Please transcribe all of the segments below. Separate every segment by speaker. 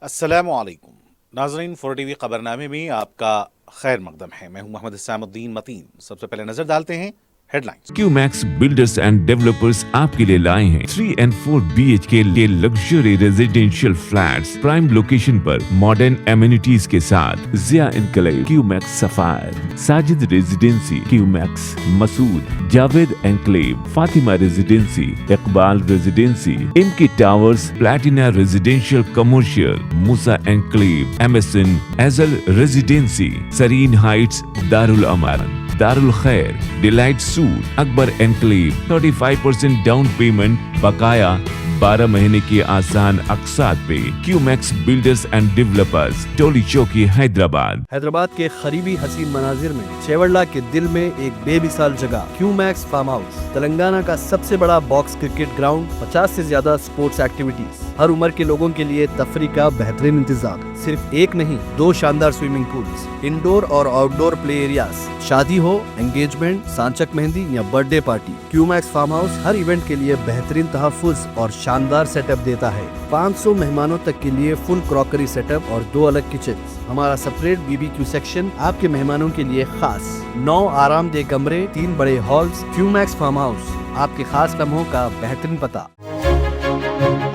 Speaker 1: السلام علیکم ناظرین، فور ٹی وی خبرنامے میں آپ کا خیر مقدم ہے۔ میں ہوں محمد اسام الدین متین۔ سب سے پہلے نظر ڈالتے ہیں headlines.
Speaker 2: Q Max builders and developers آپ کے لیے لائے ہیں 3 and 4 BHK کے luxury residential flats prime location پر ماڈرن ایمینٹیز کے ساتھ۔ Zia enclave, Q Max sapphire, Sajid residency, Q Max Masood, Javed enclave, Fatima residency, Iqbal residency, M K towers, Platina residential commercial, Musa enclave, MSN ایزل ریزیڈینسی، سرین ہائٹس، دارالامن، دارالخیر، delight suite, Akbar enclave, 35% down payment بقایا 12 مہینے کی آسان اقساط پہ۔ Q Max builders and developers, Toli Chowki, Hyderabad.
Speaker 3: Hyderabad کے قریبی حسین مناظر میں چیوڑلہ کے دل میں ایک بے مثال جگہ کیو میکس فارم ہاؤس، تلنگانہ کا سب سے بڑا باکس کرکٹ گراؤنڈ، 50 سے زیادہ سپورٹس ایکٹیویٹیز، ہر عمر کے لوگوں کے لیے تفریح کا بہترین انتظام۔ صرف ایک نہیں، 2 شاندار سوئمنگ پولز، انڈور اور آؤٹ ڈور پلے ایریاز، شادی ہو، انگیجمنٹ، سانچک مہندی یا برتھ ڈے پارٹی، کیو میکس فارم ہاؤس ہر ایونٹ کے لیے بہترین تحفظ اور شاندار سیٹ اپ دیتا ہے۔ 500 مہمانوں تک کے لیے فل کراکری سیٹ اپ اور 2 الگ کچنز۔ ہمارا سپریٹ BBQ سیکشن آپ کے مہمانوں کے لیے خاص، 9 آرام دہ کمرے، 3 بڑے ہالز۔ کیو میکس فارم ہاؤس، آپ کے خاص لمحوں کا بہترین پتہ۔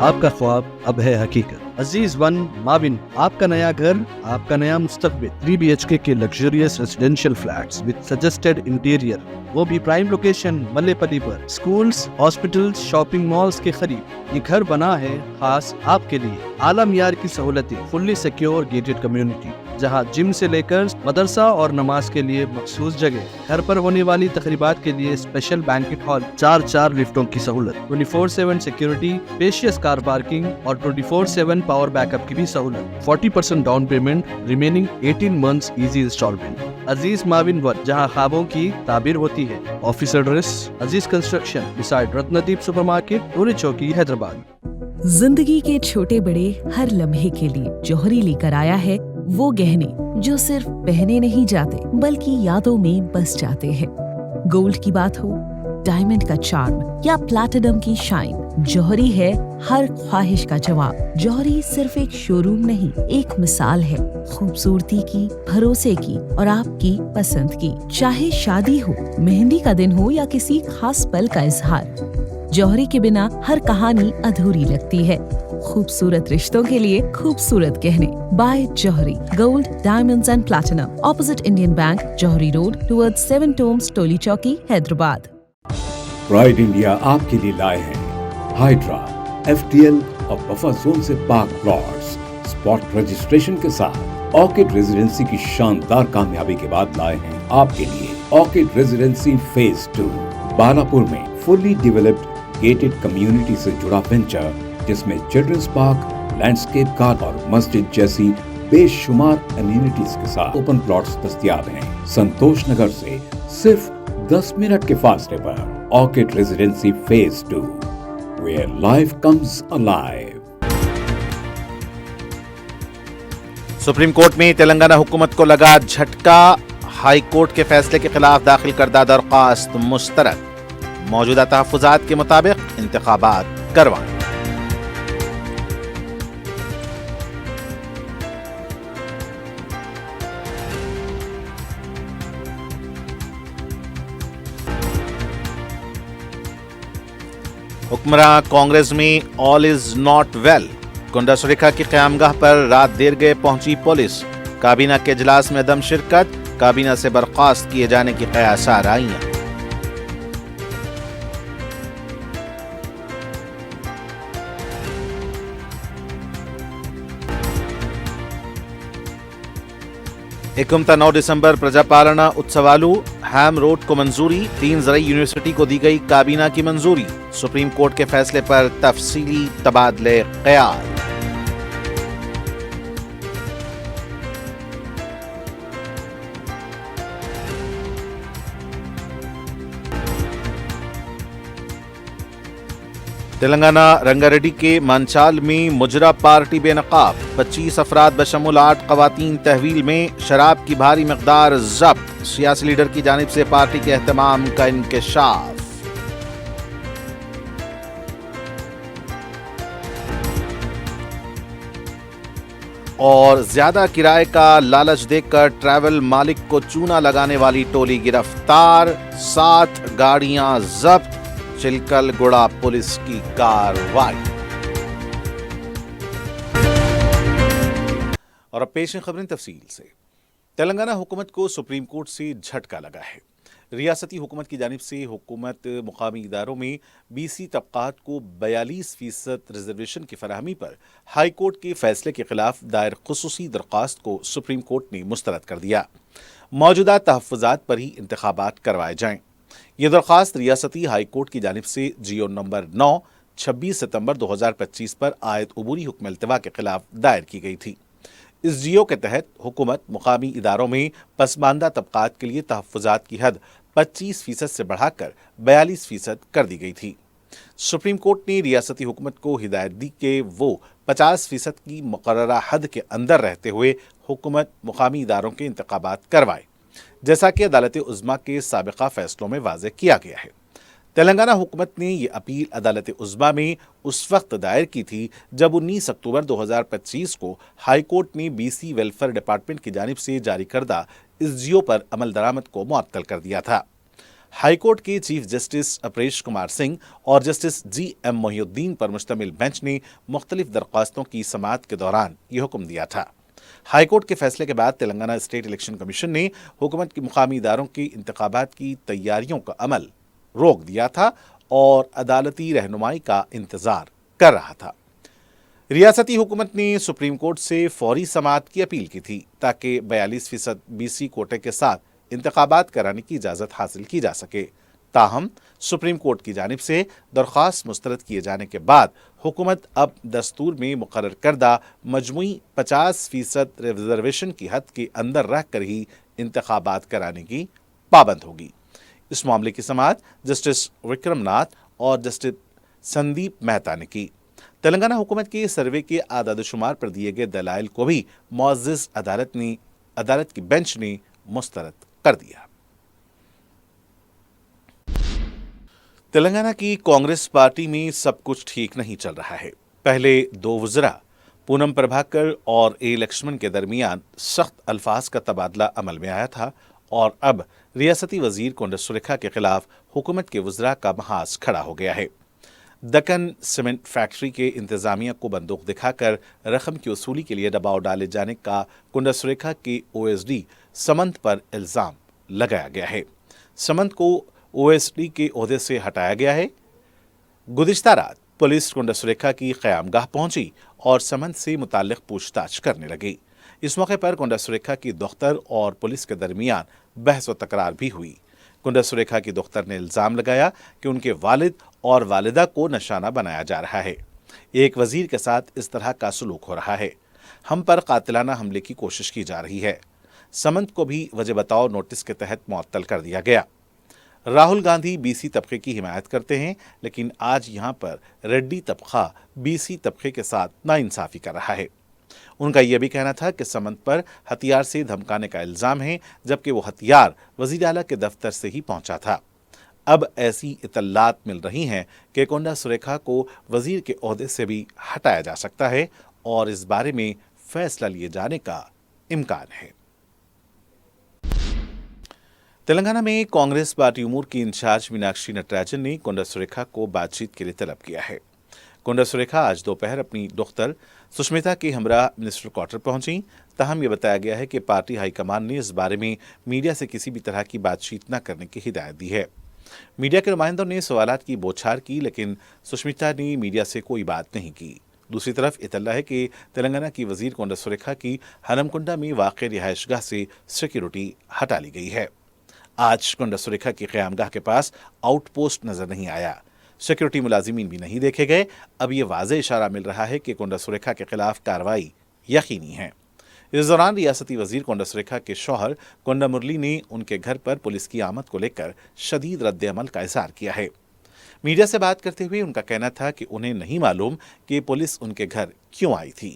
Speaker 3: آپ کا خواب اب ہے حقیقت۔ عزیز ون ماون، آپ کا نیا گھر، آپ کا نیا مستقبل۔ 3 BHK کے luxurious residential flats with suggested interior, وہ بھی پرائم لوکیشن ملے پلی پر، سکولز، ہاسپٹلز، شاپنگ مالز کے قریب۔ یہ گھر بنا ہے خاص آپ کے لیے، اعلیٰ معیار کی سہولتیں، فلی سیکیور گیٹڈ کمیونٹی، جہاں جم سے لے کر مدرسہ اور نماز کے لیے مخصوص جگہ، گھر پر ہونے والی تقریبات کے لیے اسپیشل بینکٹ ہال، 4 لفٹوں کی سہولت، 24/7 سیکیورٹی، اسپیشیس کار پارکنگ اور 24/7 پاور بیک اپ کی بھی سہولت۔ 40% down payment, remaining 18 months easy instalment. Aziz maven one, جہاں خوابوں کی تعبیر ہوتی ہے۔ Office address Aziz construction beside Ratnadeep super market, Toli Chowki, Hyderabad.
Speaker 4: زندگی کے چھوٹے بڑے ہر لمحے کے لیے جوہری لے کر آیا ہے وہ گہنے جو صرف پہنے نہیں جاتے بلکہ یادوں میں بس جاتے ہیں۔ گولڈ کی بات ہو، ڈائمنڈ کا چارم یا پلاٹینم کی شائن، جوہری ہے ہر خواہش کا جواب۔ جوہری صرف ایک شو روم نہیں، ایک مثال ہے خوبصورتی کی، بھروسے کی اور آپ کی پسند کی۔ چاہے شادی ہو، مہندی کا دن ہو یا کسی خاص پل کا اظہار، جوہری کے بنا ہر کہانی ادھوری لگتی ہے۔ خوبصورت رشتوں کے لیے خوبصورت گہنے، بائے جوہری، gold, diamonds and platinum, opposite Indian bank, جوہری روڈ، ٹورڈ 7 ٹومز، ٹولی چوکی، حیدرآباد۔
Speaker 5: پرائڈ انڈیا آپ کے لیے لائے ہیں ہائیڈرا، FTL اور بفر زون سے پاک پلاٹس، اسپاٹ رجسٹریشن کے ساتھ۔ آرکڈ ریزیڈنسی کی شاندار کامیابی کے بعد لائے ہیں آپ کے لیے آرکڈ ریزیڈنسی فیز 2، بالاپور میں فلی ڈیولپڈ گیٹڈ کمیونٹی سے جڑا وینچر، جس میں چلڈرنس پارک، لینڈسکیپ گارڈن اور مسجد جیسی بے شمار امینٹیز کے ساتھ اوپن پلاٹس دستیاب ہیں۔ سنتوش نگر سے صرف 10 منٹ کے فاصلے پر orchid residency phase 2، where life comes alive۔
Speaker 1: Supreme court میں تلنگانہ حکومت کو لگا جھٹکا، ہائی کورٹ کے فیصلے کے خلاف داخل کردہ درخواست مسترد، موجودہ تحفظات کے مطابق انتخابات کروائیں۔ حکمراں کانگریس میں آل از ناٹ ویل، کنڈا سریکھا کی قیامگاہ پر رات دیر گئے پہنچی پولیس، کابینہ کے اجلاس میں عدم شرکت، کابینہ سے برخاست کیے جانے کی قیاسار آئیں۔ اکمتا 9 دسمبر پرجا پالنا اتسوالو، ہیم روڈ کو منظوری، 3 زرعی یونیورسٹی کو دی گئی کابینہ کی منظوری، سپریم کورٹ کے فیصلے پر تفصیلی تبادلے خیال۔ تلنگانہ رنگا ریڈی کے مانچال میں مجرا پارٹی بے نقاب، 25 افراد بشمول 8 خواتین تحویل میں، شراب کی بھاری مقدار ضبط، سیاسی لیڈر کی جانب سے پارٹی کے اہتمام کا انکشاف۔ اور زیادہ کرائے کا لالچ دے کر ٹریول مالک کو چونا لگانے والی ٹولی گرفتار، 7 گاڑیاں ضبط، چلکل گڑا پولیس کی کارروائی۔ اور اب پیش ہیں خبریں تفصیل سے۔ تلنگانہ حکومت کو سپریم کورٹ سے جھٹکا لگا ہے۔ ریاستی حکومت کی جانب سے حکومت مقامی اداروں میں BC طبقات کو 42% ریزرویشن کی فراہمی پر ہائی کورٹ کے فیصلے کے خلاف دائر خصوصی درخواست کو سپریم کورٹ نے مسترد کر دیا۔ موجودہ تحفظات پر ہی انتخابات کروائے جائیں۔ یہ درخواست ریاستی ہائی کورٹ کی جانب سے جیو نمبر 9 26 ستمبر 2025 پر عائد عبوری حکم التوا کے خلاف دائر کی گئی تھی۔ اس جیو کے تحت حکومت مقامی اداروں میں پسماندہ طبقات کے لیے تحفظات کی حد 25% سے بڑھا کر 42% کر دی گئی تھی۔ سپریم کورٹ نے ریاستی حکومت کو ہدایت دی کہ وہ 50% کی مقررہ حد کے اندر رہتے ہوئے حکومت مقامی اداروں کے انتخابات کروائے، جیسا کہ عدالت عظمیٰ کے سابقہ فیصلوں میں واضح کیا گیا ہے۔ تلنگانہ حکومت نے یہ اپیل عدالت عظمیٰ میں اس وقت دائر کی تھی جب 19 اکتوبر 2025 کو ہائی کورٹ نے BC ویلفیئر ڈپارٹمنٹ کی جانب سے جاری کردہ اس جیو پر عمل درآمد کو معطل کر دیا تھا۔ ہائی کورٹ کے چیف جسٹس اپریش کمار سنگھ اور جسٹس GM محی الدین پر مشتمل بینچ نے مختلف درخواستوں کی سماعت کے دوران یہ حکم دیا تھا۔ ہائی کورٹ کے فیصلے کے بعد تلنگانہ اسٹیٹ الیکشن کمیشن نے حکومت کی مقامی اداروں کی انتخابات کی تیاریوں کا عمل روک دیا تھا اور عدالتی رہنمائی کا انتظار کر رہا تھا۔ ریاستی حکومت نے سپریم کورٹ سے فوری سماعت کی اپیل کی تھی تاکہ 42% BC کوٹے کے ساتھ انتخابات کرانے کی اجازت حاصل کی جا سکے۔ تاہم سپریم کورٹ کی جانب سے درخواست مسترد کیے جانے کے بعد حکومت اب دستور میں مقرر کردہ مجموعی 50% ریزرویشن کی حد کے اندر رہ کر ہی انتخابات کرانے کی پابند ہوگی۔ اس معاملے کی سماعت جسٹس وکرم ناتھ اور جسٹس سندیپ مہتا نے کی۔ تلنگانہ حکومت کے سروے کے اعداد و شمار پر دیے گئے دلائل کو بھی معزز عدالت کی بینچ نے مسترد کر دیا۔ تلنگانہ کی کانگریس پارٹی میں سب کچھ ٹھیک نہیں چل رہا ہے۔ پہلے 2 وزراء پونم پربھاکر اور A لکشمن کے درمیان سخت الفاظ کا تبادلہ عمل میں آیا تھا اور اب ریاستی وزیر کونڈا سریکھا کے خلاف حکومت کے وزراء کا محاذ کھڑا ہو گیا ہے۔ دکن سیمنٹ فیکٹری کے انتظامیہ کو بندوق دکھا کر رقم کی وصولی کے لیے دباؤ ڈالے جانے کا کونڈا سریکھا کے OSD سمنت پر الزام لگایا گیا ہے۔ سمنت کو OSD کے عہدے سے ہٹایا گیا ہے۔ گزشتہ رات پولیس کونڈا سریکھا کی قیام گاہ پہنچی اور سمنت سے متعلق پوچھ تاچھ کرنے لگی۔ اس موقع پر کونڈا سریکھا کی دختر اور پولیس کے درمیان بحث و تکرار بھی ہوئی۔ کونڈا سریکھا کی دختر نے الزام لگایا کہ ان کے والد اور والدہ کو نشانہ بنایا جا رہا ہے۔ ایک وزیر کے ساتھ اس طرح کا سلوک ہو رہا ہے۔ ہم پر قاتلانہ حملے کی کوشش کی جا رہی ہے۔ سمنت کو بھی وجہ بتاؤ نوٹس کے تحت معطل کر دیا گیا۔ راہل گاندھی BC طبقے کی حمایت کرتے ہیں، لیکن آج یہاں پر ریڈی طبقہ BC طبقے کے ساتھ ناانصافی کر رہا ہے۔ ان کا یہ بھی کہنا تھا کہ سمنت پر ہتھیار سے دھمکانے کا الزام ہے، جبکہ وہ ہتھیار وزیر اعلیٰ کے دفتر سے ہی پہنچا تھا۔ اب ایسی اطلاعات مل رہی ہیں کہ کونڈا سریکھا کو وزیر کے عہدے سے بھی ہٹایا جا سکتا ہے اور اس بارے میں فیصلہ لیے جانے کا امکان ہے۔ تلنگانہ میں کانگریس پارٹی امور کی انچارج میناکشی نٹراجن نے کونڈا سریکھا کو بات چیت کے لیے طلب کیا ہے۔ کونڈا سریکھا آج دوپہر اپنی دختر سشمیتا کے ہمراہ منسٹر کوارٹر پہنچیں، تاہم یہ بتایا گیا ہے کہ پارٹی ہائی کمان نے اس بارے میں میڈیا سے کسی بھی طرح کی بات چیت نہ کرنے کی ہدایت دی ہے۔ میڈیا کے نمائندوں نے سوالات کی بوچھار کی، لیکن سشمیتا نے میڈیا سے کوئی بات نہیں کی۔ دوسری طرف اطلاع ہے کہ تلنگانہ کی وزیر کونڈا سریکھا کی ہنمکنڈا میں واقع رہائش گاہ سے سیکیورٹی ہٹا لی گئی ہے۔ آج کونڈا سریکھا کی قیام گاہ کے پاس آؤٹ پوسٹ نظر نہیں آیا، سیکیورٹی ملازمین بھی نہیں دیکھے گئے۔ اب یہ واضح اشارہ مل رہا ہے کہ کونڈا سریکھا کے خلاف کارروائی یقینی ہے۔ اس دوران ریاستی وزیر کونڈا سریکھا کے شوہر کونڈا مرلی نے ان کے گھر پر پولیس کی آمد کو لے کر شدید رد عمل کا اظہار کیا ہے۔ میڈیا سے بات کرتے ہوئے ان کا کہنا تھا کہ انہیں نہیں معلوم کہ پولیس ان کے گھر کیوں آئی تھی۔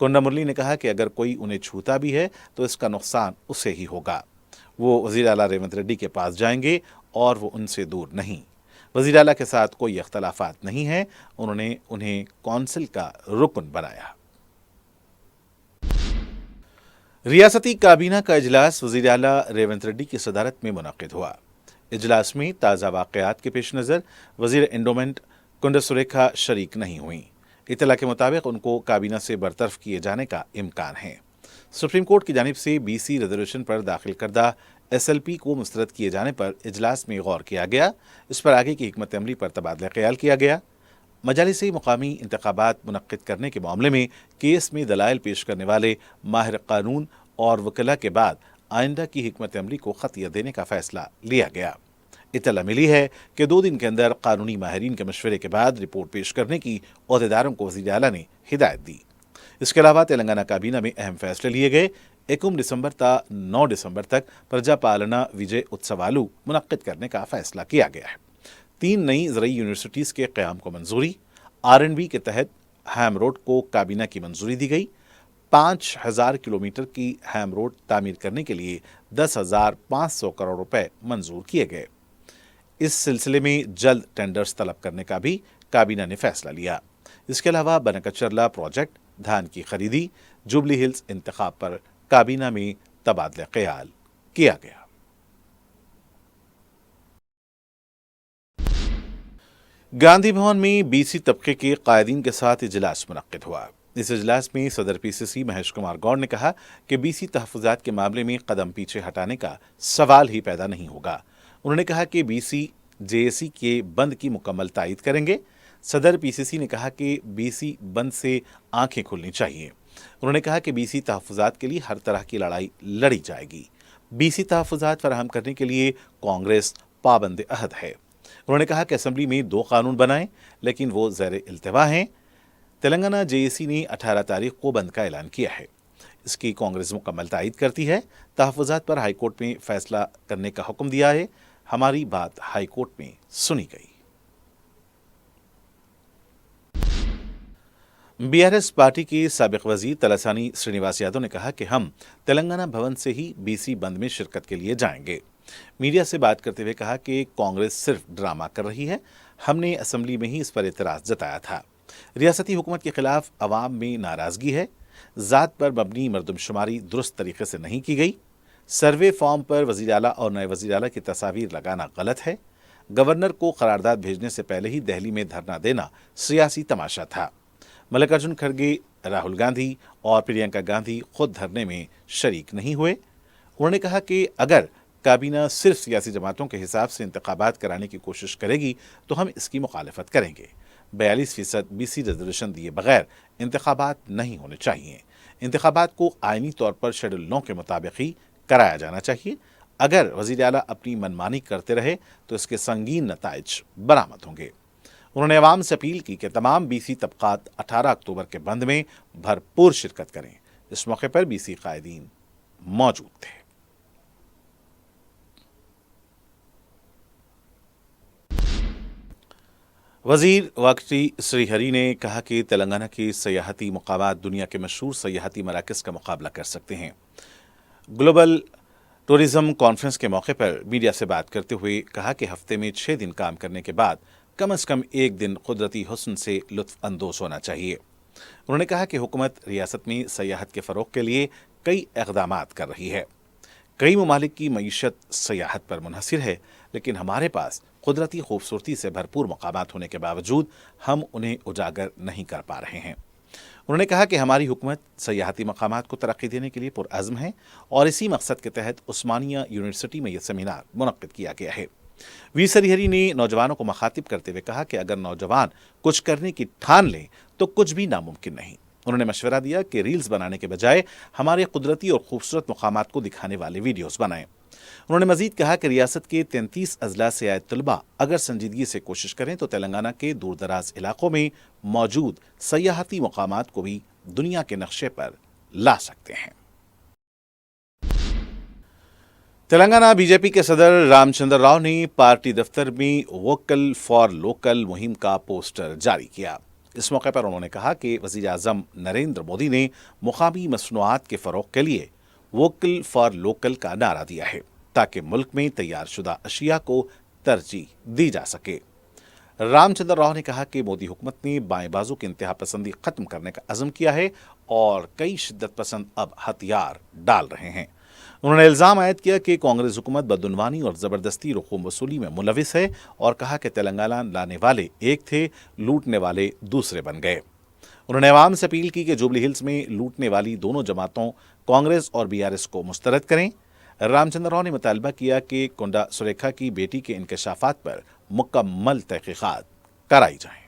Speaker 1: کونڈا مرلی نے کہا کہ اگر کوئی انہیں چھوتا بھی ہے تو اس کا نقصان اسے ہی ہوگا۔ وہ وزیر اعلیٰ ریونت ریڈی کے پاس جائیں گے اور وہ ان سے دور نہیں۔ وزیر اعلیٰ کے ساتھ کوئی اختلافات نہیں ہیں، انہوں نے انہیں کونسل کا رکن بنایا۔ रियासती काबीना का इजलास वज़ीर आला रेवंत रेड्डी की सदारत में मुनक़िद हुआ। इजलास में ताज़ा वाक़यात के पेश नज़र वज़ीर एंडोमेंट कुंडा सुरेखा शरीक नहीं हुई। इत्तला के मुताबिक उनको काबीना से बरतरफ किए जाने का इम्कान है। सुप्रीम कोर्ट की जानिब से BC रिजर्वेशन पर दाखिल करदा SLP को मुस्तरद किए जाने पर इजलास में गौर किया गया। इस पर आगे की हिकमत अमली पर तबादला ख्याल किया गया। मजालिसी मुकामी इंतखाबात मुनक्किद करने के मामले में केस में दलाइल पेश करने वाले माहिर कानून और वकला के बाद आइंदा की हिकमत अमली को खतियत देने का फैसला लिया गया। इत्तला मिली है कि 2 दिन के अंदर कानूनी माहिरीन के मशवरे के बाद रिपोर्ट पेश करने की ओहदेदारों को वज़ीर आला ने हिदायत दी। इसके अलावा तेलंगाना काबीना में अहम फैसले लिए गए। 21 दिसंबर ता 9 दिसंबर तक प्रजा पालना विजय उत्सवालू मुनक्किद करने का फैसला किया गया है। 3 नई ज़रई यूनिवर्सिटीज़ के क़याम को मंजूरी। R&B के तहत हैम रोड को काबीना की मंजूरी दी गई। 5000 किलोमीटर की हैम रोड तामीर करने के लिए 10,500 करोड़ रुपए मंजूर किए गए। इस सिलसिले में जल्द टेंडर्स तलब करने का भी काबीना ने फैसला लिया। इसके अलावा बनकचरला प्रोजेक्ट, धान की खरीदी, जुबली हिल्स इंतखाब पर काबीना में तबादला ख्याल किया गया। गांधी भवन में BC तबके के कायदीन के साथ इजलास मुनक्किद हुआ। इस इजलास में सदर PCC महेश कुमार गौड़ ने कहा कि BC तहफ़्फ़ुज़ात के मामले में कदम पीछे हटाने का सवाल ही पैदा नहीं होगा। उन्होंने कहा कि BC JAC के बंद की मुकम्मल तायीद करेंगे। सदर PCC ने कहा कि BC बंद से आंखें खुलनी चाहिए। उन्होंने कहा कि BC तहफ़्फ़ुज़ात के लिए हर तरह की लड़ाई लड़ी जाएगी। BC तहफ़्फ़ुज़ात फराहम करने के लिए कांग्रेस पाबंद अहद है। उन्होंने कहा कि असम्बली में 2 कानून बनाएं, लेकिन वो ज़ेर इल्तिवा हैं। तेलंगाना JAC ने 18 तारीख को बंद का ऐलान किया है। इसकी कांग्रेस मुकम्मल तायीद करती है। तहफ़्फ़ुज़ात पर हाईकोर्ट में फैसला करने का हुक्म दिया है। हमारी बात हाईकोर्ट में सुनी गई। BRS पार्टी के साबिक़ वज़ीर तलासानी श्रीनिवास यादव ने कहा कि हम तेलंगाना भवन से ही BC बंद में शिरकत के लिए जाएंगे। मीडिया से बात करते हुए कहा कि कांग्रेस सिर्फ ड्रामा कर रही है। हमने असम्बली में ही इस पर एतराज़ जताया था। रियासती हुकूमत के खिलाफ अवाम में नाराज़गी है। ज़ात पर मबनी मरदमशुमारी दुरुस्त तरीके से नहीं की गई। सर्वे फॉर्म पर वज़ीर आला और नए वज़ीर आला की तस्वीर लगाना गलत है। गवर्नर को करारदाद भेजने से पहले ही दिल्ली में धरना देना सियासी तमाशा था। मल्लिकार्जुन खड़गे, राहुल गांधी और प्रियंका गांधी खुद धरने में शरीक नहीं हुए। उन्होंने कहा कि अगर काबीना सिर्फ सियासी जमातों के हिसाब से इंतखाबात कराने की कोशिश करेगी तो हम इसकी मुखालफत करेंगे। 42% BC रिजर्वेशन दिए बगैर इंतखाबात नहीं होने चाहिए। इंतखाबात को आइनी तौर पर शेड्यूल 9 के मुताबिक ही कराया जाना चाहिए। अगर वज़ीर आला अपनी मनमानी करते रहे तो इसके संगीन नताइज बरामद होंगे। उन्होंने अवाम से अपील की कि तमाम BC तबकात 18 अक्टूबर के बंद में भरपूर शिरकत करें। इस मौके पर BC कायदीन मौजूद थे। वज़ीर वाकटी श्रीहरी ने कहा कि तेलंगाना के सयाहती मकामात दुनिया के मशहूर सयाहती मराकज़ का मुकाबला कर सकते हैं। ग्लोबल टूरिज़्म कॉन्फ्रेंस के मौके पर मीडिया से बात करते हुए कहा कि हफ्ते में 6 दिन काम करने के बाद कम से कम 1 दिन कुदरती हुस्न से लुत्फ़ अंदोज़ होना चाहिए। उन्होंने कहा कि हुकूमत रियासत में सयाहत के फ़रोग़ के लिए कई इक़दामात कर रही है। कई ममालिक की मईशत सयाहत पर मुनहसिर है, लेकिन हमारे पास कुदरती खूबसूरती से भरपूर मकामात होने के बावजूद हम उन्हें उजागर नहीं कर पा रहे हैं। उन्होंने कहा कि हमारी हुकूमत सयाहती मकामात को तरक्की देने के लिए पुरअज़्म है और इसी मकसद के तहत उस्मानिया यूनिवर्सिटी में यह सेमिनार मुनक्किद किया गया है। वी श्रीहरी ने नौजवानों को मुखातिब करते हुए कहा कि अगर नौजवान कुछ करने की ठान लें तो कुछ भी नामुमकिन नहीं। उन्होंने मशवरा दिया कि रील्स बनाने के बजाय हमारे कुदरती और खूबसूरत मकामात को दिखाने वाले वीडियोस बनाएं। उन्होंने मजीद कहा कि रियासत के 33 अजला से आए तलबा अगर संजीदगी से कोशिश करें तो तेलंगाना के दूर दराज इलाकों में मौजूद सयाहती मकामात को भी दुनिया के नक्शे पर ला सकते हैं। तेलंगाना बीजेपी के सदर रामचंद्र राव ने पार्टी दफ्तर में वोकल फॉर लोकल मुहिम का पोस्टर जारी किया। इस मौके पर उन्होंने कहा कि वज़ीर आज़म नरेंद्र मोदी ने मुकामी मसनूआत के फ़रोग़ के लिए वोकल फॉर लोकल का नारा दिया है ताकि मुल्क में तैयार शुदा अशिया को तरजीह दी जा सके। रामचंद्र राव ने कहा कि मोदी हुकूमत ने बाएं बाजू की इंतहा पसंदी खत्म करने का अज़म किया है और कई शिद्दत पसंद अब हथियार डाल रहे हैं। उन्होंने इल्जाम आयद किया कि कांग्रेस हुकूमत बदउनवानी और जबरदस्ती रकूम वसूली में मुलविस है और कहा कि तेलंगाना लाने वाले एक थे, लूटने वाले दूसरे बन गए। उन्होंने अवाम से अपील की कि जुबली हिल्स में लूटने वाली दोनों जमातों कांग्रेस और बीआरएस को मुस्तरद करें। रामचंद्र राव ने मुतालबा किया कि कुंडा सुरेखा की बेटी के इंकशाफात पर मुकम्मल तहकीकात कराई जाएं।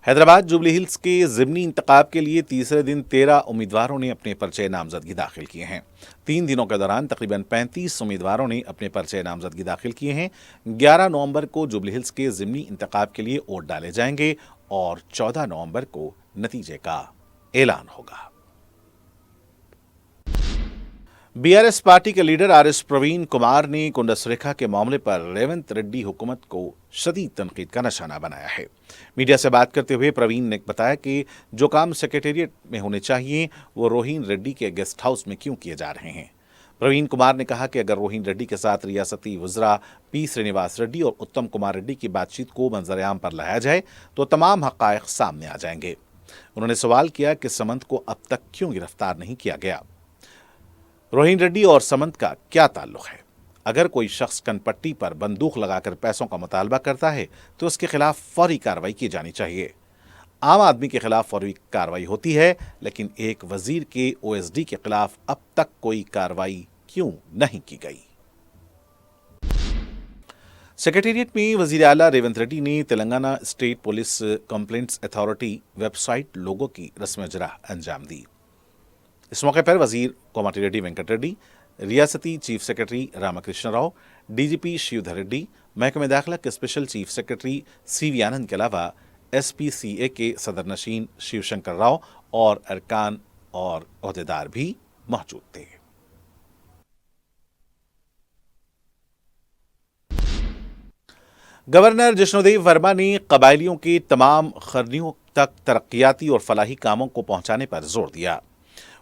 Speaker 1: हैदराबाद जुबली हिल्स के ज़िमनी इंतखाब के लिए तीसरे दिन 13 उम्मीदवारों ने अपने पर्चे नामजदगी दाखिल किए हैं। 3 दिनों के दौरान तकरीबन 35 उम्मीदवारों ने अपने पर्चे नामजदगी दाखिल किए हैं। 11 नवंबर को जुबली हिल्स के ज़िमनी इंतखाब के लिए वोट डाले जाएंगे और 14 नवंबर को नतीजे का ऐलान होगा। बीआरएस पार्टी के लीडर आरएस प्रवीण कुमार ने कुंडा सुरेखा के मामले पर रेवंत रेड्डी हुकूमत को शदीद तनकीद का निशाना बनाया है। मीडिया से बात करते हुए प्रवीण ने बताया कि जो काम सेक्रेटेरिएट में होने चाहिए वो रोहिन रेड्डी के गेस्ट हाउस में क्यों किए जा रहे हैं। प्रवीण कुमार ने कहा कि अगर रोहिन रेड्डी के साथ रियासती वज़रा पी श्रीनिवास रेड्डी और उत्तम कुमार रेड्डी की बातचीत को मंजर-ए-आम पर लाया जाए तो तमाम हक़ाइक़ सामने आ जाएंगे। उन्होंने सवाल किया कि समंत को अब तक क्यों गिरफ्तार नहीं किया गया। रोहिन रेड्डी और समंत का क्या ताल्लुक है? अगर कोई शख्स कनपट्टी पर बंदूक लगाकर पैसों का मुतालबा करता है तो उसके खिलाफ फौरी कार्रवाई की जानी चाहिए। आम आदमी के खिलाफ फौरी कार्रवाई होती है, लेकिन एक वजीर के ओएसडी के खिलाफ अब तक कोई कार्रवाई क्यों नहीं की गई? सेक्रेटेरिएट में वजीर आला रेवंत रेड्डी ने Telangana state police complaints authority website logo की रस्म इजरा अंजाम दी। इस मौके पर वजीर कोमाटी रेड्डी वेंकट रेड्डी, रियासती chief secretary Ramakrishna Rao, DGP Shivdhar Reddy, महकमे दाखिला के special chief secretary CV Anand के अलावा एसपीसीए के सदर नशीन शिवशंकर राव और अरकान और ओहदेदार भी मौजूद थे। गवर्नर जिष्णुदेव वर्मा ने कबायलियों के तमाम खरनियों तक तरक्याती और फलाही कामों को पहुंचाने पर जोर दिया।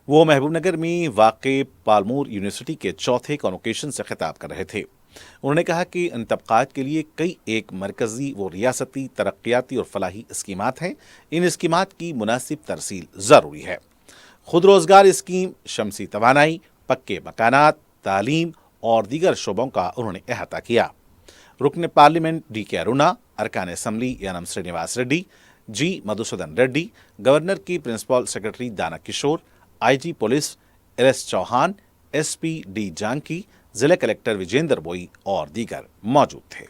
Speaker 1: वो महबूबनगर में वाक़े पालमोर यूनिवर्सिटी के चौथे कॉन्वोकेशन से खिताब कर रहे थे। उन्होंने कहा कि इन तबकात के लिए कई एक मरकजी व रियासती तरक्याती और फलाही स्कीमात हैं। इन स्कीमात की मुनासिब तरसील ज़रूरी है। खुद रोज़गार स्कीम, शमसी तवानाई, पक्के मकानात, तालीम और दीगर शोबों का उन्होंने अहाता किया। रुकन पार्लियामेंट डी.के. अरुणा, अरकान assembly Yennam Srinivas Reddy, G Madhusudan Reddy, governor की principal secretary Dana Kishore, IG police S Chauhan, SP D Janaki, जिला कलेक्टर विजेंद्र बोई और दीगर मौजूद थे।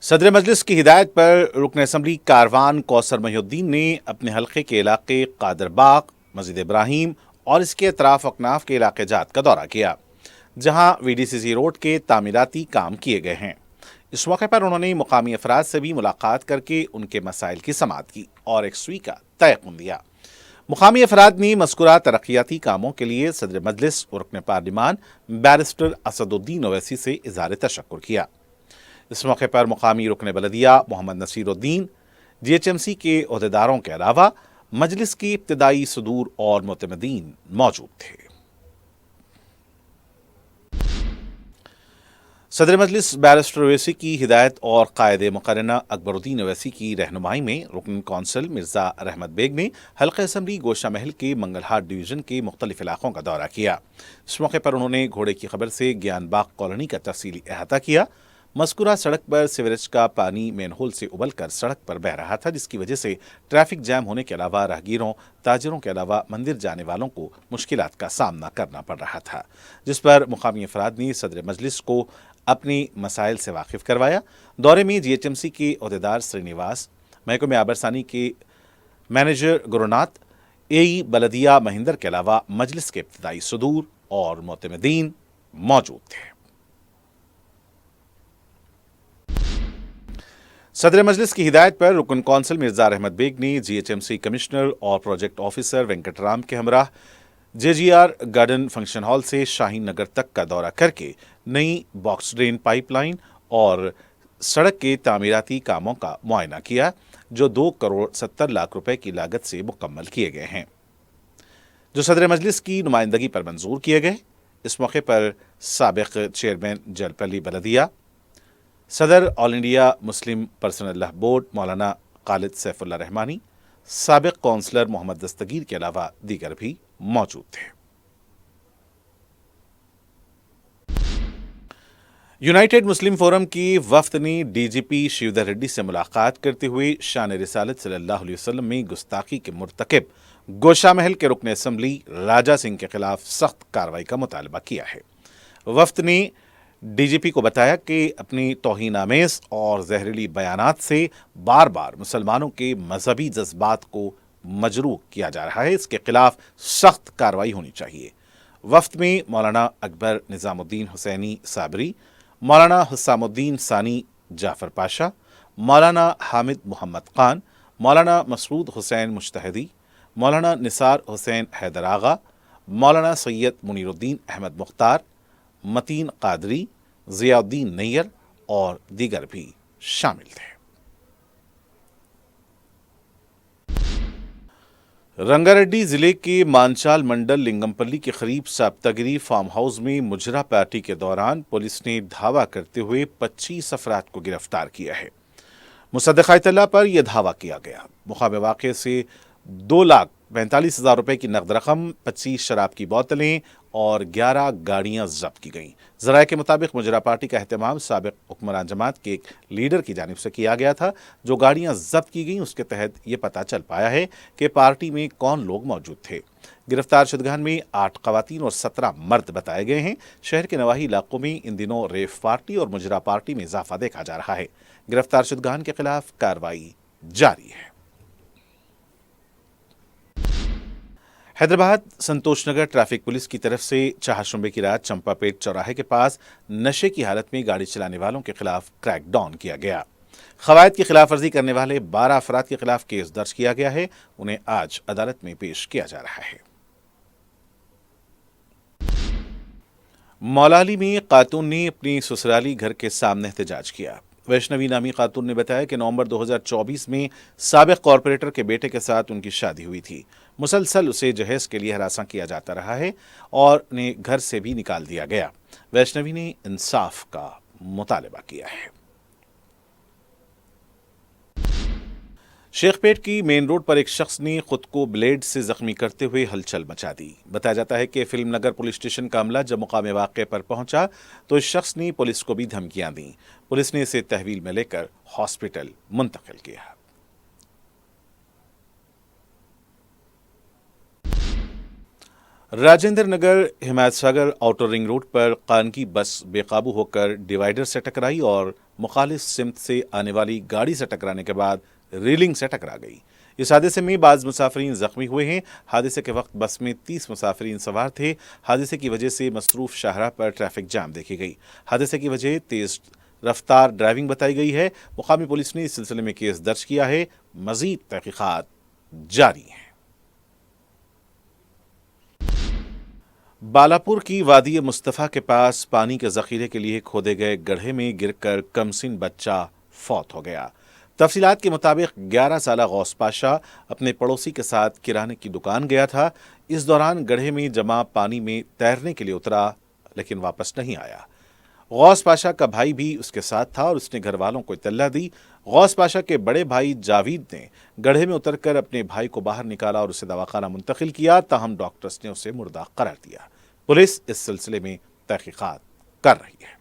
Speaker 1: सदर मजलिस की हिदायत पर रुकन असम्बली कारवान कौसर महिउद्दीन ने अपने हल्के के इलाके कादरबाग, मस्जिद इब्राहिम और इसके अतराफ अकनाफ के इलाके जात का दौरा किया, जहां वीडीसीसी रोड के तामीराती काम किए गए हैं। इस मौके पर उन्होंने मुकामी अफराद से भी मुलाकात करके उनके मसाइल की समाअत की और एक सुई का तयक़ुन दिया। मुकामी अफराद ने मज़कूरा तरक्याती कामों के लिए सदर मजलिस और रुकन पार्लिमान बैरिस्टर असदुद्दीन ओवैसी से इज़हार तशक्कुर किया। इस मौके पर मुकामी रुकन बलदिया मोहम्मद नसीरुद्दीन, जीएचएमसी के ओहदेदारों के अलावा मजलिस के इब्तिदाई सदूर और मुतमदीन मौजूद थे। सदर मजलिस बैरिस्टर ओवैसी की हिदायत और कायदे मुकर्रना अकबरुद्दीन ओवैसी की रहनुमाई में रुकन कौंसिल मिर्जा रहमत बेग ने हल्का असम्बली गोशा महल के मंगलहाट डिवीजन के मुख्तलिफ इलाकों का दौरा किया। इस मौके पर उन्होंने घोड़े की खबर से ज्ञान बाग कॉलोनी का तफसीली अहाता किया। मज़कूरा सड़क पर सीवरेज का पानी मेनहोल से उबलकर सड़क पर बह रहा था, जिसकी वजह से ट्रैफिक जैम होने के अलावा राहगीरों, ताजिरों के अलावा मंदिर जाने वालों को मुश्किलात का सामना करना पड़ रहा था, जिस पर मुकामी अफराद ने सदर मजलिस को अपनी मसाइल से वाकिफ करवाया। दौरे में जीएचएमसी के ओहदेदार श्रीनिवास, महकमे आबरसानी के मैनेजर गुरुनाथ, एई बलदिया महिंदर के अलावा मजलिस के इब्तिदाई सदूर और मुतमदीन मौजूद थे। सदर मजलिस की हिदायत पर रुकन कौंसिल मिर्जा रहमत बेग ने जीएचएमसी कमिश्नर और प्रोजेक्ट ऑफिसर वेंकटराम के हमरा जेजीआर गार्डन फंक्शन हॉल से शाहीन नगर तक का दौरा करके नई बॉक्स ड्रेन पाइपलाइन और सड़क के तामीराती कामों का मुआयना किया, जो 2 करोड़ 70 लाख रुपए की लागत से मुकम्मल किए गए हैं, जो सदर मजलिस की नुमाइंदगी पर मंजूर किए गए। इस मौके पर साबिक चेयरमैन जलपल्ली बलदिया, सदर all India Muslim personal law board मौलाना खालिद सैफुल्ला रहमानी, साबिक काउंसलर मोहम्मद दस्तगीर के अलावा दीगर भी मौजूद थे। यूनाइटेड मुस्लिम फोरम की वफ्द ने डीजीपी शिवधर रेड्डी से मुलाकात करते हुए शान रिसालत सल्लल्लाहु अलैहि वसल्लम में गुस्ताखी के मुर्तकिब गोशा महल के रुकन असम्बली राजा सिंह के खिलाफ सख्त कार्रवाई का मुतालबा किया है। वफ्द ने डीजीपी को बताया कि अपनी तौहीन-आमेज़ और जहरीली बयानात से बार बार मुसलमानों के मजहबी जज्बात को मजरूह किया जा रहा है, इसके खिलाफ सख्त कार्रवाई होनी चाहिए। वफ्द में मौलाना अकबर निजामुद्दीन हुसैनी साबरी, मौलाना हुस्सामुद्दीन सानी जाफर पाशा, मौलाना हामिद मोहम्मद खान, मौलाना मसरूद हुसैन मुश्तहदी, मौलाना निसार हुसैन हैदर आगा, मौलाना सैयद मुनीरुद्दीन अहमद मुख्तार, मतीन कादरी, जियाउद्दीन नैयर और दीगर भी शामिल थे। रंगारेड्डी जिले के मानचाल मंडल लिंगमपल्ली के करीब साप्तागिरी फार्म हाउस में मुजरा पार्टी के दौरान पुलिस ने धावा करते हुए 25 अफराद को गिरफ्तार किया है। मुसद्दक़ा इत्तला पर यह धावा किया गया। मुकामे वाक़े से 2,45,000 रुपए की नकद रकम, 25 शराब की बोतलें और 11 गाड़ियां जब्त की गईं। ज़राए के मुताबिक मुजरा पार्टी का एहतमाम साबिक हुक्मरान जमात के एक लीडर की जानिब से किया गया था। जो गाड़ियां जब्त की गईं उसके तहत ये पता चल पाया है कि पार्टी में कौन लोग मौजूद थे। गिरफ्तार शुदगान में 8 ख़वातीन और 17 मर्द बताए गए हैं। शहर के नवाही इलाकों में इन दिनों रेफ पार्टी और मुजरा पार्टी में इजाफा देखा जा रहा है। गिरफ्तार शुदगान के खिलाफ कार्रवाई जारी है। हैदराबाद संतोषनगर ट्रैफिक पुलिस की तरफ से चाहशुंबे की रात चंपापेट चौराहे के पास नशे की हालत में गाड़ी चलाने वालों के खिलाफ क्रैकडाउन किया गया। क़वायद की खिलाफ वर्जी करने वाले 12 अफराद के खिलाफ केस दर्ज किया गया है। उन्हें आज अदालत में पेश किया जा रहा है। मौलाली में खातून ने अपनी ससुराली घर के सामने एहतजाज किया। वैष्णवी नामी खातून ने बताया कि नवंबर 2024 में साबिक कॉरपोरेटर के बेटे के साथ उनकी शादी हुई थी। मुसलसल उसे जहेज के लिए हरासा किया जाता रहा है और उन्हें घर से भी निकाल दिया गया। वैष्णवी ने इंसाफ का मुतालबा किया है। शेखपेट की मेन रोड पर एक शख्स ने खुद को ब्लेड से जख्मी करते हुए हलचल मचा दी। बताया जाता है कि फिल्म नगर पुलिस स्टेशन का अमला जब मुकामे वाक़े पर पहुंचा तो इस शख्स ने पुलिस को भी धमकियां दी। पुलिस ने इसे तहवील में लेकर हॉस्पिटल मुंतकिल किया। Rajendra Nagar Himayat Sagar outer ring road पर कान की बस बेकाबू होकर डिवाइडर से टकराई और मुखालिफ सिमत से आने वाली गाड़ी से टकराने के बाद रेलिंग से टकरा गई। इस हादसे में बाज़ मुसाफिरीन जख्मी हुए हैं। हादसे के वक्त बस में 30 मुसाफिरीन सवार थे। हादसे की वजह से मसरूफ शाहराह पर ट्रैफिक जाम देखी गई। हादसे की वजह तेज रफ्तार ड्राइविंग बताई गई है। मुकामी पुलिस ने इस सिलसिले में केस दर्ज किया है। मजीद तहकीकात जारी हैं। बालापुर की वादी मुस्तफ़ा के पास पानी के जखीरे के लिए खोदे गए गड्ढे में गिरकर कमसिन बच्चा फौत हो गया। तफसीलात के मुताबिक 11 साला गौस पाशा अपने पड़ोसी के साथ किराने की दुकान गया था। इस दौरान गड्ढे में जमा पानी में तैरने के लिए उतरा लेकिन वापस नहीं आया। गौस पाशा का भाई भी उसके साथ था और उसने घर वालों को इत्तला दी। गौस पाशा के बड़े भाई जावीद ने गड्ढे में उतरकर अपने भाई को बाहर निकाला और उसे दवाखाना मुंतकिल किया, ताहम डॉक्टर्स ने उसे मुर्दा करार दिया। पुलिस इस सिलसिले में तहकीकात कर रही है।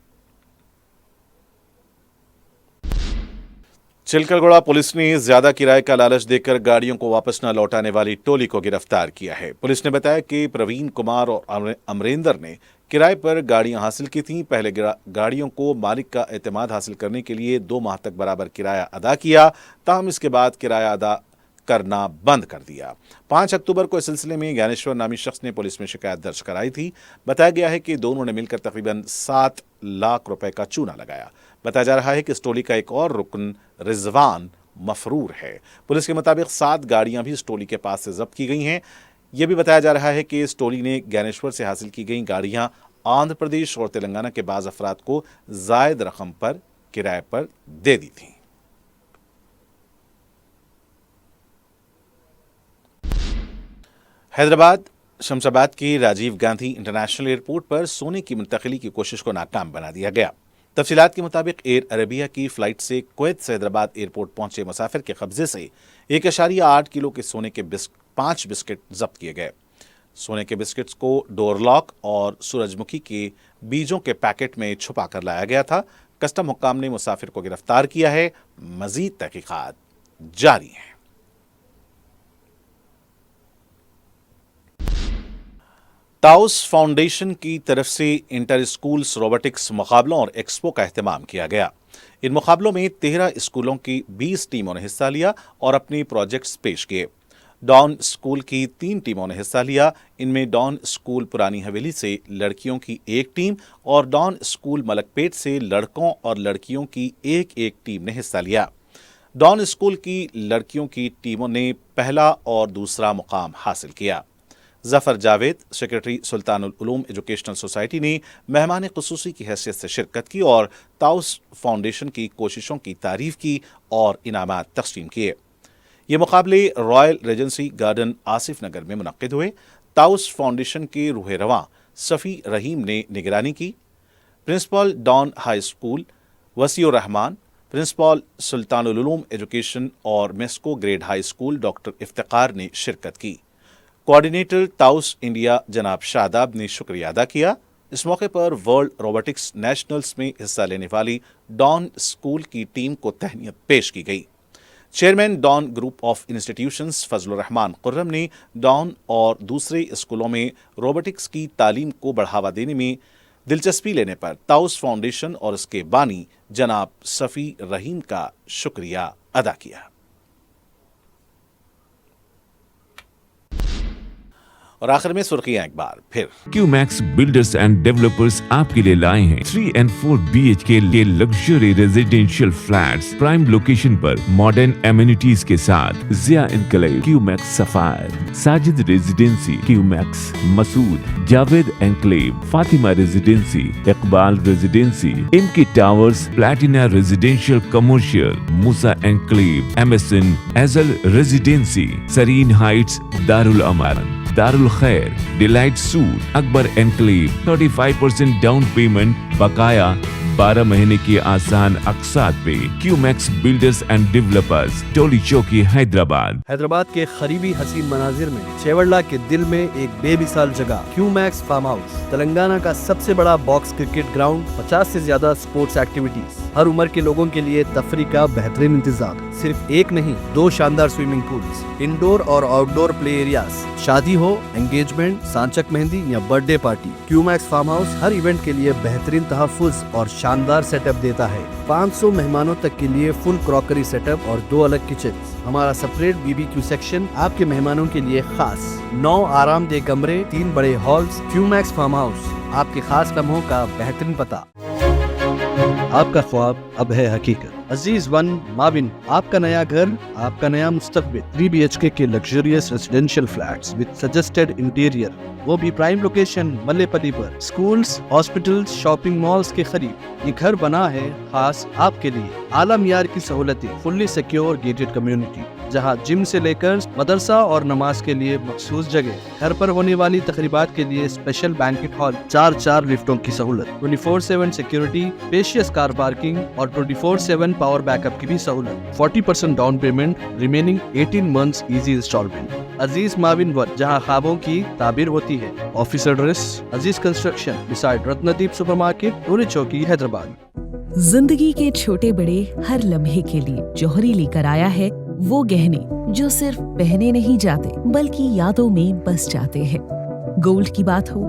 Speaker 1: चिलकलगुड़ा पुलिस ने ज्यादा किराए का लालच देकर गाड़ियों को वापस न लौटाने वाली टोली को गिरफ्तार किया है। पुलिस ने बताया कि प्रवीण कुमार और अमरेंद्र ने किराए पर गाड़ियां हासिल की थीं। पहले गाड़ियों को मालिक का एतमाद हासिल करने के लिए 2 माह तक बराबर किराया अदा किया, ताहम इसके बाद किराया अदा करना बंद कर दिया। 5 अक्टूबर को इस सिलसिले में ज्ञानेश्वर नामी शख्स ने पुलिस में शिकायत दर्ज कराई थी। बताया गया है कि दोनों ने मिलकर तकरीबन 7 लाख रुपए का चूना लगाया। बताया जा रहा है कि इस टोली का एक और रुकन रिजवान मफरूर है। पुलिस के मुताबिक 7 गाड़ियां भी इस टोली के पास से जब्त की गई हैं। यह भी बताया जा रहा है कि इस टोली ने ज्ञानेश्वर से हासिल की गई गाड़ियां आंध्र प्रदेश और तेलंगाना के बाज़ अफराद को जायद रकम पर किराए पर दे दी थी। हैदराबाद शमशाबाद के राजीव गांधी इंटरनेशनल एयरपोर्ट पर सोने की मुंतकिली की कोशिश को नाकाम बना दिया गया। तफसीलात के मुताबिक एयर अरेबिया की फ्लाइट से कुवैत से हैदराबाद एयरपोर्ट पहुंचे मुसाफिर के कब्जे से 1.8 किलो के सोने के 5 बिस्किट जब्त किए गए। सोने के बिस्किट्स को डोर लॉक और सूरजमुखी के बीजों के पैकेट में छुपा कर लाया गया था। कस्टम हुक्काम ने मुसाफिर को गिरफ्तार किया है। मजीद तहकीकात जारी हैं। ताउस फाउंडेशन की तरफ से इंटर स्कूल्स रोबोटिक्स मुकाबलों और एक्सपो का एहतमाम किया गया। इन मुकाबलों में 13 स्कूलों की 20 टीमों ने हिस्सा लिया और अपने प्रोजेक्ट्स पेश किए। डॉन स्कूल की 3 टीमों ने हिस्सा लिया। इनमें डॉन स्कूल पुरानी हवेली से लड़कियों की 1 टीम और डॉन स्कूल मलकपेट से लड़कों और लड़कियों की एक टीम ने हिस्सा लिया। डॉन स्कूल की लड़कियों की टीमों ने पहला और दूसरा मुकाम हासिल किया। Zafar Javed, secretary सुल्तानुल Uloom educational society ने मेहमान खुसूसी की हैसियत से शिरकत की और ताउस फाउंडेशन की कोशिशों की तारीफ की और इनामात तकसीम किए। ये मुकाबले रॉयल रेजेंसी गार्डन आसिफ नगर में मुनक्किद हुए। ताउस फाउंडेशन के रूह रवां सफ़ी रहीम ने निगरानी की। Principal Don high school Wasiur Rahman, principal Sultanul Uloom education और Mesco grade high school doctor Iftikhar ने शिरकत की। कोऑर्डिनेटर ताउस इंडिया जनाब शादाब ने शुक्रिया अदा किया। इस मौके पर वर्ल्ड रोबोटिक्स नेशनल्स में हिस्सा लेने वाली डॉन स्कूल की टीम को तहनीत पेश की गई। Chairman Dawn group of institutions Fazlur Rahman Khurram ने डॉन और दूसरे स्कूलों में रोबोटिक्स की तालीम को बढ़ावा देने में दिलचस्पी लेने पर ताउस फाउंडेशन और इसके बानी जनाब सफ़ी रहीम का शुक्रिया अदा किया। और आखिर में सुर्खियां एक बार फिर।
Speaker 2: क्यूमैक्स बिल्डर्स एंड डेवलपर्स आपके लिए लाए हैं 3 and 4 BHK के luxury residential flats prime location पर मॉडर्न एमिनिटीज के साथ। Zia enclave, Q Max sapphire, Sajid residency, Q Max Masood, Javed enclave, Fatima residency, Iqbal residency, इनकी towers, Platina residential commercial, Musa enclave, MSN एजल रेजिडेंसी, सरीन हाइट्स, दारुल अमान, दारुल खैर, delight suite, Akbar enclave, 35% down payment, बकाया 12 महीने की आसान अकसात पे। Q Max builders and developers, Toli Chowki, Hyderabad.
Speaker 3: Hyderabad के करीबी हसीन मनाजिर में चेवड़ला के दिल में एक बेमिसाल जगह क्यूमैक्स फार्म हाउस, तेलंगाना का सबसे बड़ा बॉक्स क्रिकेट ग्राउंड, 50 से ज्यादा स्पोर्ट्स एक्टिविटीज, हर उम्र के लोगों के लिए तफरी का बेहतरीन इंतजाम। सिर्फ एक नहीं, 2 शानदार स्विमिंग पूल्स, इंडोर और आउटडोर प्ले एरियाज, शादी हो, एंगेजमेंट, सांचक मेहंदी या birthday party, Q Max farm house हर इवेंट के लिए बेहतरीन तहफ्फुज़ और शानदार सेटअप देता है। 500 मेहमानों तक के लिए फुल क्रॉकरी सेटअप और 2 अलग किचन। हमारा सेपरेट BBQ सेक्शन आपके मेहमानों के लिए खास। 9 आरामदेह कमरे, 3 बड़े हॉल्स। क्यूमैक्स फार्म हाउस, आपके खास लम्हों का बेहतरीन पता। आपका ख्वाब अब है हकीकत। अजीज वन माविन, आपका नया घर, आपका नया मुस्तकबिल। 3 BHK के luxurious residential flats with suggested interior, वो भी प्राइम लोकेशन मल्लेपल्ली पर। स्कूल्स, हॉस्पिटल्स, शॉपिंग मॉल्स के करीब ये घर बना है खास आपके लिए। आला मियार की सहूलतें, फुल्ली सिक्योर गेटेड कम्युनिटी, जहां जिम से लेकर मदरसा और नमाज के लिए मखसूस जगह। घर पर होने वाली तकरीबात के लिए स्पेशल बैंकेट हॉल, 4 लिफ्टों की सहूलत, 24/7 सिक्योरिटी, स्पेशियस कार पार्किंग और 24/7 पावर बैकअप की भी सहूलत। 40% down payment, remaining 18 months easy installment. Aziz Maven One, जहां ख्वाबों की ताबीर होती है। Office address Aziz construction beside Ratnadeep supermarket, Toli Chowki, Hyderabad.
Speaker 4: जिंदगी के छोटे बड़े हर लम्हे के लिए जौहरी लेकर आया है वो गहने जो सिर्फ पहने नहीं जाते बल्कि यादों में बस जाते हैं। गोल्ड की बात हो,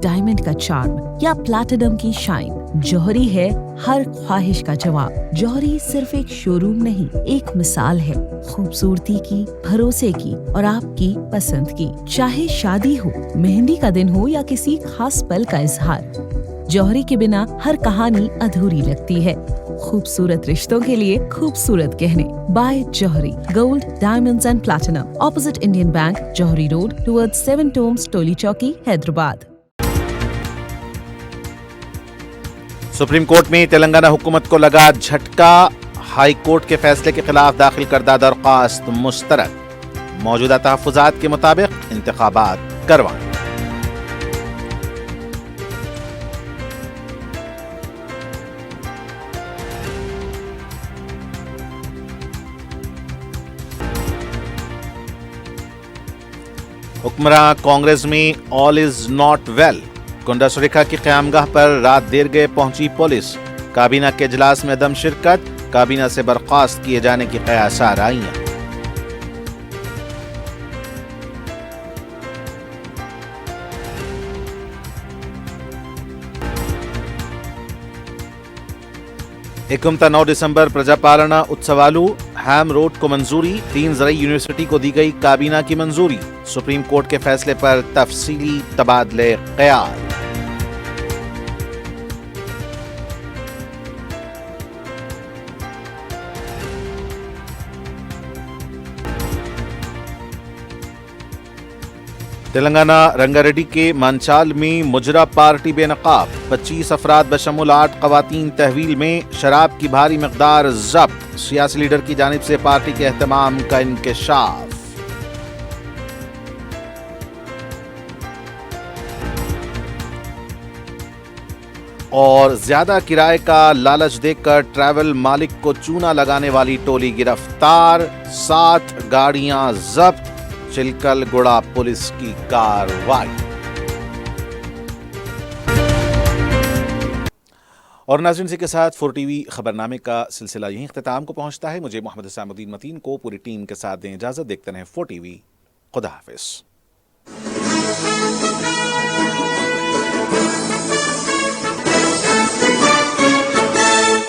Speaker 4: डायमंड का चार्म या प्लैटिनम की शाइन, जौहरी है हर ख्वाहिश का जवाब। जौहरी सिर्फ एक शोरूम नहीं, एक मिसाल है खूबसूरती की, भरोसे की और आपकी पसंद की। चाहे शादी हो, मेहंदी का दिन हो या किसी खास पल का इजहार, जौहरी के बिना हर कहानी अधूरी लगती है। खूबसूरत रिश्तों के लिए खूबसूरत गहने by Jauhari. Gold, diamonds and platinum, opposite Indian bank, Jauhari road, towards 7 tombs, Toli Chowki, Hyderabad.
Speaker 1: Supreme court में तेलंगाना हुकूमत को लगा झटका। हाई कोर्ट के फैसले के खिलाफ दाखिल करदा दरख्वास्त मुस्तरद। मौजूदा तहफ्फुजात के मुताबिक इंतखाबात करवाएं। हुक्मरां कांग्रेस में ऑल इज नॉट वेल। कुंडा सुरेखा की क़यामगाह पर रात देर गए पहुंची पुलिस। काबीना के इजलास में अदम शिरकत, काबीना से बर्खास्त किए जाने की क़यासार आईं। एकमता 9 दिसंबर प्रजापालना उत्सवालू हैम रोड को मंजूरी। 3 ज़रई यूनिवर्सिटी को दी गई काबीना की मंजूरी। सुप्रीम कोर्ट के फैसले पर तफसीली तबादले ख्याल। तेलंगाना रंगारेड्डी के मंचाल में मुजरा पार्टी बेनकाब। 25 अफराद बशमुल 8 खवातीन तहवील में शराब की भारी मकदार जब्त। सियासी लीडर की जानिब से पार्टी के एहतमाम का इंकशाफ। और ज्यादा किराए का लालच देकर ट्रैवल मालिक को चूना लगाने वाली टोली गिरफ्तार। 7 गाड़ियां जब्त। चिलकल गुड़ा पुलिस की कार्रवाई। और नाज़रीन इसी के साथ 4 टीवी खबरनामे का सिलसिला यहीं इख्तिताम को पहुंचता है। मुझे मोहम्मद हुसैनुद्दीन मतीन को पूरी टीम के साथ दें इजाजत। देखते रहें 4 टीवी। खुदा हाफिज।